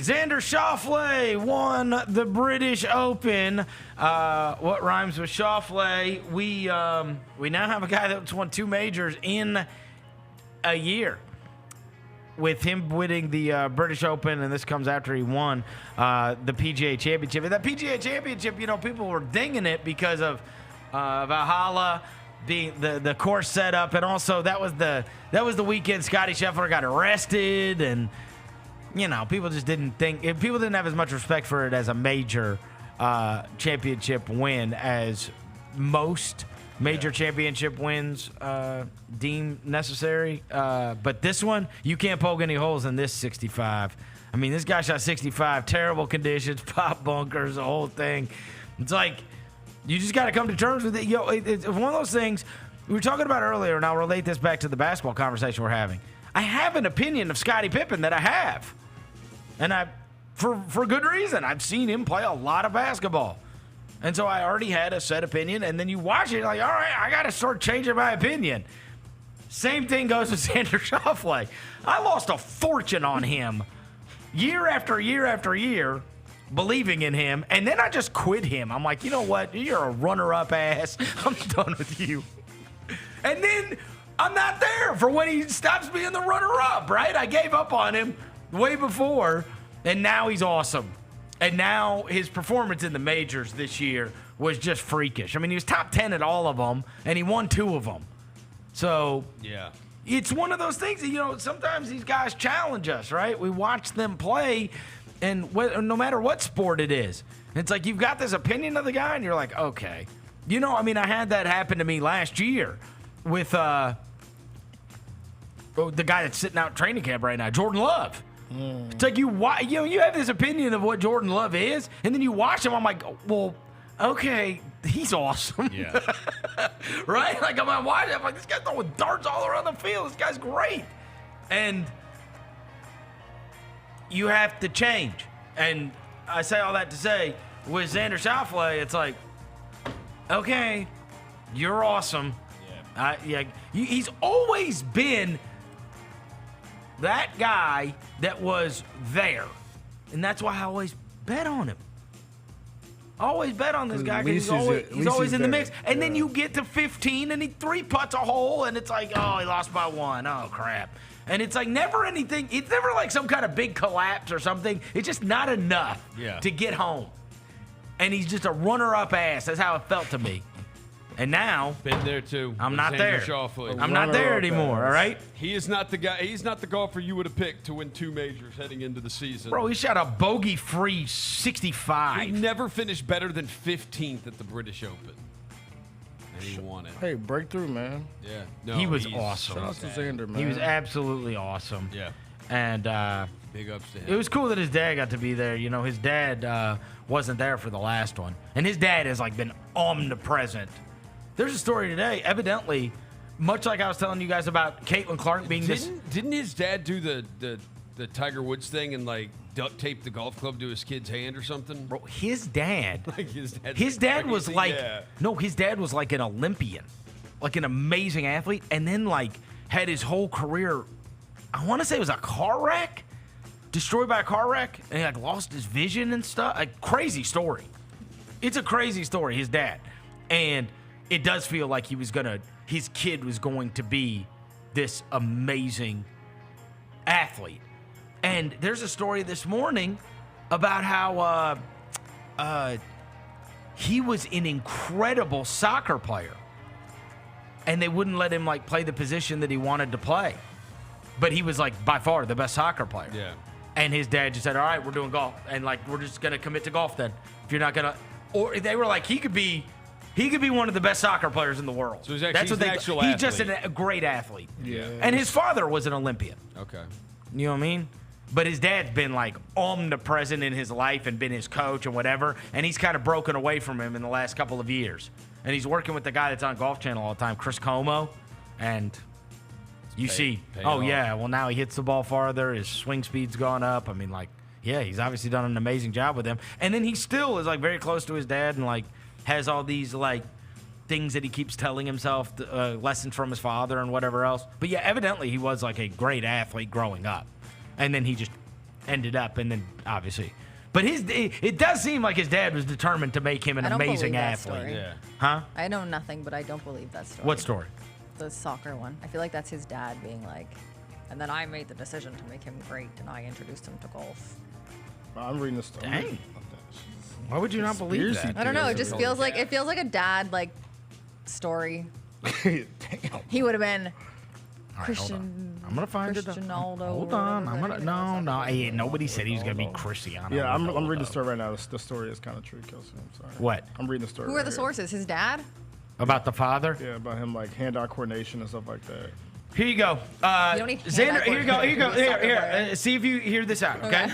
Xander Schauffele won the British Open. What rhymes with Schauffele? We now have a guy that's won 2 majors in a year, with him winning the British Open, and this comes after he won the PGA Championship. And that PGA Championship, people were dinging it because of Valhalla being the course setup, and also that was the weekend Scotty Scheffler got arrested, and people just didn't people didn't have as much respect for it as a major championship win as most major championship wins deem necessary. But this one, you can't poke any holes in this 65. I mean, this guy shot 65, terrible conditions, pop bunkers, the whole thing. It's like, you just got to come to terms with it. It's one of those things we were talking about earlier, and I'll relate this back to the basketball conversation we're having. I have an opinion of Scottie Pippen that I have. And for good reason. I've seen him play a lot of basketball. And so I already had a set opinion, and then you watch it, you're like, all right, I got to start changing my opinion. Same thing goes with Xander Schauffele. I lost a fortune on him year after year after year, believing in him, and then I just quit him. I'm like, you know what? You're a runner-up ass. I'm done with you. And then I'm not there for when he stops being the runner-up, right? I gave up on him way before, and now he's awesome. And now his performance in the majors this year was just freakish. I mean, he was top 10 at all of them, and he won 2 of them. So yeah, it's one of those things that, sometimes these guys challenge us, right? We watch them play, and no matter what sport it is, it's like you've got this opinion of the guy, and you're like, okay. I had that happen to me last year with the guy that's sitting out training camp right now, Jordan Love. It's like you have this opinion of what Jordan Love is, and then you watch him. I'm like, well, okay, he's awesome. Yeah. Right? Like, I'm watching. I'm like, this guy's throwing darts all around the field. This guy's great. And you have to change. And I say all that to say, with Xander Schauffele, it's like, okay, you're awesome. Yeah. He's always been that guy that was there. And that's why I always bet on him. I always bet on this guy because he's always in the mix. And then you get to 15 and he 3-putts a hole, and it's like, oh, he lost by 1. Oh, crap. And it's like never anything. It's never like some kind of big collapse or something. It's just not enough to get home. And he's just a runner-up ass. That's how it felt to me. And now, been there too. I'm not there. Schauffele. I'm not there anymore. All right. He is not the guy. He's not the golfer you would have picked to win 2 majors heading into the season. Bro, he shot a bogey-free 65. He never finished better than 15th at the British Open, and he won it. Hey, breakthrough, man. Yeah, no, he was awesome. Shout out to Xander, man. He was absolutely awesome. Yeah, and big ups to him. It was cool that his dad got to be there. His dad wasn't there for the last one, and his dad has been omnipresent. There's a story today, evidently, much like I was telling you guys about Caitlin Clark being Didn't his dad do the Tiger Woods thing and duct tape the golf club to his kid's hand or something? Bro, his dad. His dad was his dad was like an Olympian, like an amazing athlete, and then had his whole career. I want to say it was a car wreck, destroyed by a car wreck, and he lost his vision and stuff. Crazy story. It's a crazy story. His dad, and it does feel like his kid was going to be this amazing athlete. And there's a story this morning about how he was an incredible soccer player, and they wouldn't let him play the position that he wanted to play. But he was by far the best soccer player. Yeah. And his dad just said, all right, we're doing golf. And we're just going to commit to golf then. If you're not going to, or they were he could be one of the best soccer players in the world. So he's just a great athlete. Yeah. And his father was an Olympian. Okay. You know what I mean? But his dad's been omnipresent in his life and been his coach and whatever. And he's kind of broken away from him in the last couple of years. And he's working with the guy that's on Golf Channel all the time, Chris Como. And yeah, well, now he hits the ball farther. His swing speed's gone up. I mean, he's obviously done an amazing job with him. And then he still is very close to his dad and has all these things that he keeps telling himself, lessons from his father and whatever else. But yeah, evidently he was a great athlete growing up. And then he just ended up, and then obviously. But it does seem like his dad was determined to make him an I don't amazing believe that athlete. story. Yeah. Huh? I know nothing, but I don't believe that story. What story? The soccer one. I feel like that's his dad being like, and then I made the decision to make him great, and I introduced him to golf. I'm reading the story. Dang. Why would you not believe Conspiracy that? I don't know. It theories just are feels like a dad like story. Damn. He would have been All right, Christian. I'm gonna find it. Cristiano Hold or on. whatever I'm that gonna. is. No. Hey, nobody said he was gonna be Cristiano. Yeah, I'm reading the Ronaldo. story right now. The story is kind of true, Kelsey. I'm sorry. What? I'm reading the story. Who are right the here. sources? His dad? About the father? Yeah, about him like hand-eye coordination and stuff like that. Here you go. You don't need Xander, hand-eye here you go. Here you go. coordination to be a Here, soccer here. player. See if you hear this out. Okay. Okay.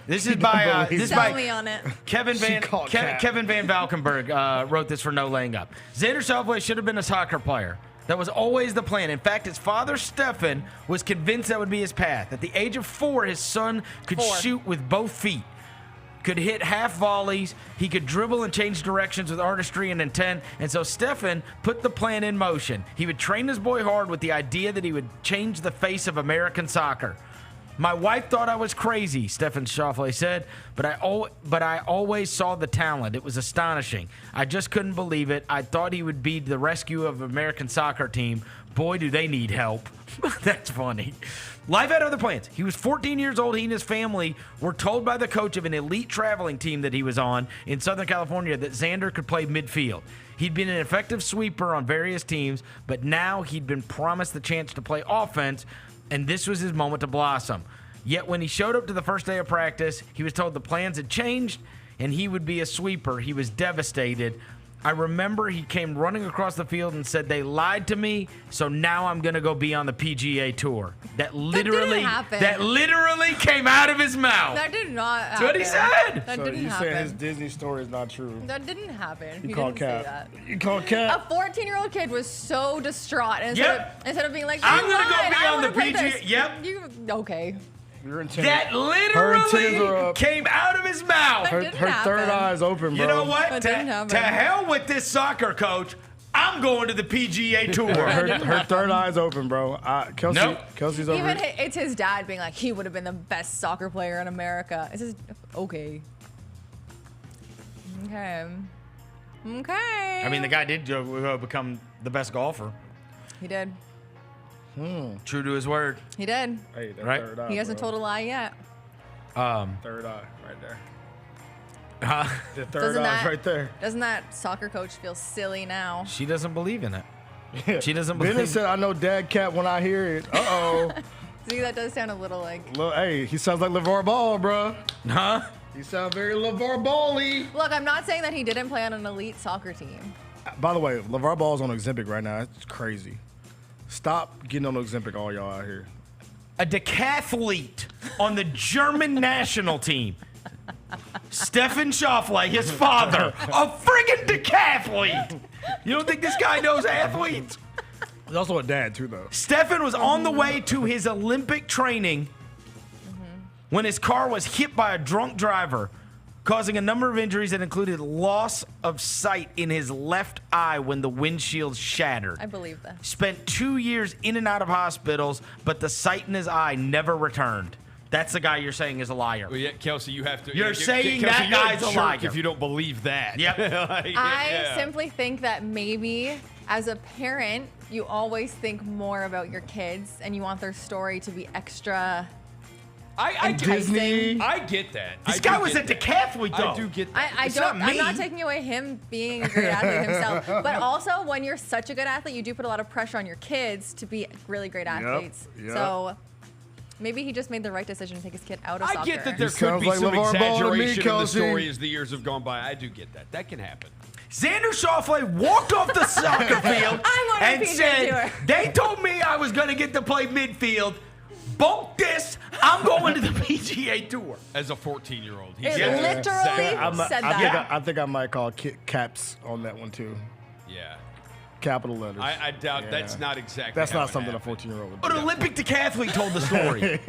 This is by believe this is it. Sell by me on it. Kevin Van called Cat. Kevin Van Valkenburg wrote this for No Laying Up. Xander Schauffele should have been a soccer player. That was always the plan. In fact, his father, Stefan, was convinced that would be his path. At the age of 4, his son could 4. shoot with both feet, could hit half volleys, he could dribble and change directions with artistry and intent, and so Stefan put the plan in motion. He would train his boy hard with the idea that he would change the face of American soccer. My wife thought I was crazy, Stefan Schauffele said, but I always saw the talent. It was astonishing. I just couldn't believe it. I thought he would be the rescue of American soccer team. Boy, do they need help. That's funny. Life had other plans. He was 14 years old. He and his family were told by the coach of an elite traveling team that he was on in Southern California that Xander could play midfield. He'd been an effective sweeper on various teams, but now he'd been promised the chance to play offense, and this was his moment to blossom. Yet when he showed up to the first day of practice, he was told the plans had changed and he would be a sweeper. He was devastated. I remember he came running across the field and said, "They lied to me, so now I'm going to go be on the PGA Tour." That literally happen. came out of his mouth. That did not happen. That's what he said. That So didn't you happen. saying his Disney story is not true? That didn't happen. You He called didn't say Cap. that. You called A Cap. 14-year-old kid was so distraught. And instead of being like, I'm "You gonna go lied, be I on the wanna play PGA." this," Yep. Okay. Your antennas. That Her antennas are literally up. came out of his mouth. That Her, didn't her third happen. eye's open, bro. You know what? That To, didn't happen. to hell with this soccer coach. I'm going to the PGA Tour. Her third eye's open, bro. Kelsey, Nope. Kelsey's over. Even it's his dad being like, he would have been the best soccer player in America. It's just, okay. Okay. Okay. I mean, the guy did become the best golfer. He did. True to his word. He did. Hey, that Right? third eye, He hasn't bro. told a lie yet. Third eye right there. The third Doesn't eye's that- right there. Doesn't that soccer coach feel silly now? She doesn't believe in it. She doesn't believe. Bennett said, "I know Dad Cat when I hear it." Uh-oh. See, that does sound a little like. Hey, he sounds like LeVar Ball, bro. Huh? He sounds very LeVar Ball-y. Look, I'm not saying that he didn't play on an elite soccer team. By the way, LeVar Ball's on Ozempic right now. It's crazy. Stop getting on Ozempic, all y'all out here. A decathlete on the German national team. Stefan Schauffele, his father, a friggin' decathlete. You don't think this guy knows athletes? He's also a dad, too, though. Stefan was on the way to his Olympic training when his car was hit by a drunk driver, causing a number of injuries that included loss of sight in his left eye when the windshield shattered. I believe that. Spent 2 years in and out of hospitals, but the sight in his eye never returned. That's the guy you're saying is a liar. Well, yeah, Kelsey, you have to. You're saying that you're guy's a jerk liar. if you don't believe that. Yep. Like, I yeah. simply think that maybe as a parent, you always think more about your kids and you want their story to be extra. I Disney. I get that. This I guy do was a get that. decathlete, though. I do get that. I It's don't. not I'm not me. taking away him being a great athlete himself, but also when you're such a good athlete, you do put a lot of pressure on your kids to be really great athletes. yep. So maybe he just made the right decision to take his kid out of soccer. I get that there He could sounds be like some LeVar Ball to me, exaggeration in the Kelsey. story as the years have gone by. I do get that. That can happen. Xander Schauffele walked off the soccer field I want a and PGA said, Tour. "They told me I was going to get to play midfield. Bunk this. I'm going to the PGA Tour." As a 14-year-old, It Yeah. literally said that. I think I might call caps on that one, too. Yeah. Capital letters. I doubt Yeah. that's not exactly. That's how not it something happened. a 14-year-old would An do. Olympic decathlete told the story.